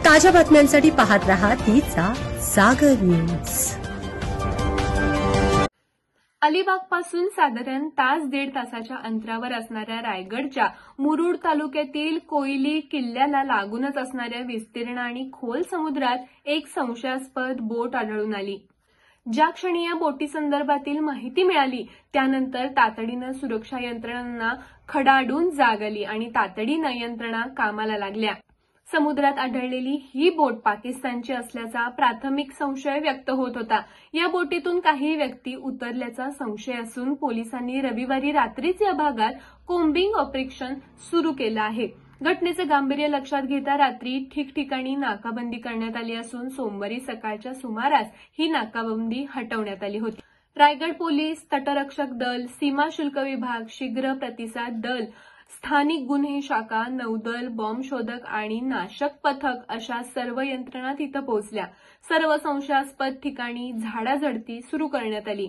ताज्या बातम्यांसाठी पाहत रहा तिचा सागर न्यूज। अलिबागपासून साधारण तास दीड तासाच्या अंतरावर असणाऱ्या रायगडच्या मुरुड तालुक्यातील कोयली किल्ल्याला लागूनच असणाऱ्या विस्तीर्ण आणि खोल समुद्रात एक संशयास्पद बोट आढळून आली। ज्या क्षणी या बोटीसंदर्भातील माहिती मिळाली त्यानंतर तातडीनं सुरक्षा यंत्रणांना खडाडून जाग आली आणि तातडीनं यंत्रणा कामाला लागल्या। समुद्रात आढळलेली ही बोट पाकिस्तानची असल्याचा प्राथमिक संशय व्यक्त होत होता। या बोटीतून काही व्यक्ती उतरल्याचा संशय असून पोलिसांनी रविवारी रात्रीच या भागात कोम्बिंग ऑपरेशन सुरू केलं आहे। घटनेचे गांभीर्य लक्षात घेता रात्री ठिकठिकाणी नाकाबंदी करण्यात आली असून सोमवारी सकाळच्या सुमारास ही नाकाबंदी हटवण्यात आली होती। रायगड पोलीस, तटरक्षक दल, सीमा शुल्क विभाग, शीघ्र प्रतिसाद दल, स्थानिक गुन्हे शाखा, नौदल, बॉम्ब शोधक आणि नाशक पथक अशा सर्व यंत्रणा तिथं पोहोचल्या। सर्व संशयास्पद ठिकाणी झाडाझडती सुरू करण्यात आली।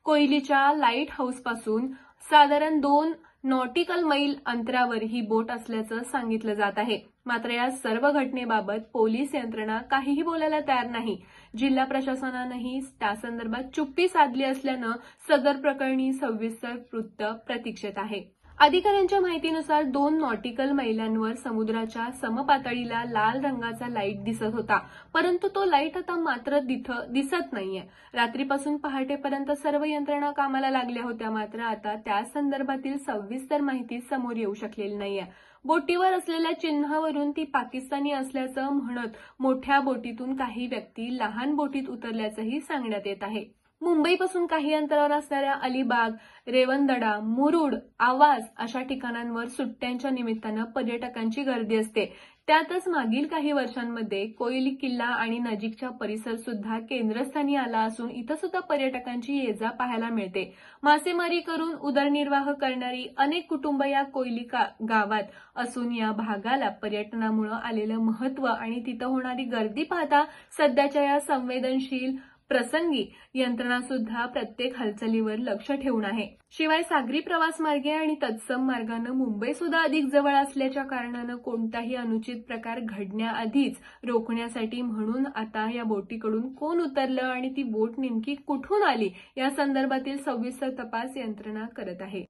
कोयलीच्या लाईट हाऊसपासून साधारण 2 नॉटिकल मैल अंतरावर ही बोट असल्याचं सांगितलं जात आहे। मात्र या सर्व घटनेबाबत पोलीस यंत्रणा काहीही बोलायला तयार नाही। जिल्हा प्रशासनानंही त्यासंदर्भात चुप्पी साधली असल्यानं सदर प्रकरणी सविस्तर वृत्त प्रतीक्षेत आहे। अधिकाऱ्यांच्या माहितीनुसार 2 नॉटिकल मैलांवर समुद्राच्या समपातळीला लाल रंगाचा लाईट दिसत होता, परंतु तो लाईट आता मात्र दिसत नाहीये। रात्रीपासून पहाटेपर्यंत सर्व यंत्रणा कामाला लागल्या होत्या, मात्र आता त्या संदर्भातील सविस्तर माहिती समोर येऊ शकलेली नाहीये। बोटीवर असलेल्या चिन्हावरून ती पाकिस्तानी असल्याचं म्हणत मोठ्या बोटीतून काही व्यक्ती लहान बोटीत उतरल्याचंही सांगण्यात येत आहे। मुंबईपासून काही अंतरावर असणाऱ्या अलिबाग, रेवंदडा, मुरुड, आवास अशा ठिकाणांवर सुट्ट्यांच्या निमित्तानं पर्यटकांची गर्दी असते। त्यातच मागील काही वर्षांमध्ये कोयली किल्ला आणि नजीकचा परिसर सुद्धा केंद्रस्थानी आला असून इथं सुद्धा पर्यटकांची ये-जा पाहायला मिळते। मासेमारी करून उदरनिर्वाह करणारी अनेक कुटुंब या कोयली गावात असून या भागाला पर्यटनामुळे आलेलं महत्त्व आणि तिथं होणारी गर्दी पाहता सध्याच्या या संवेदनशील प्रसंगी यंत्रणा सुद्धा प्रत्येक हालचालीवर लक्ष ठेवून आहे। शिवाय सागरी प्रवास मार्गे आणि तत्सम मार्गाने मुंबई सुद्धा अधिक जवळ असल्याच्या कारणानं कोणताही अनुचित प्रकार घडण्याआधीच रोखण्यासाठी म्हणून आता या बोटीकडून कोण उतरलं आणि ती बोट नेमकी कुठून आली या संदर्भातील सविस्तर तपास यंत्रणा करत आहे।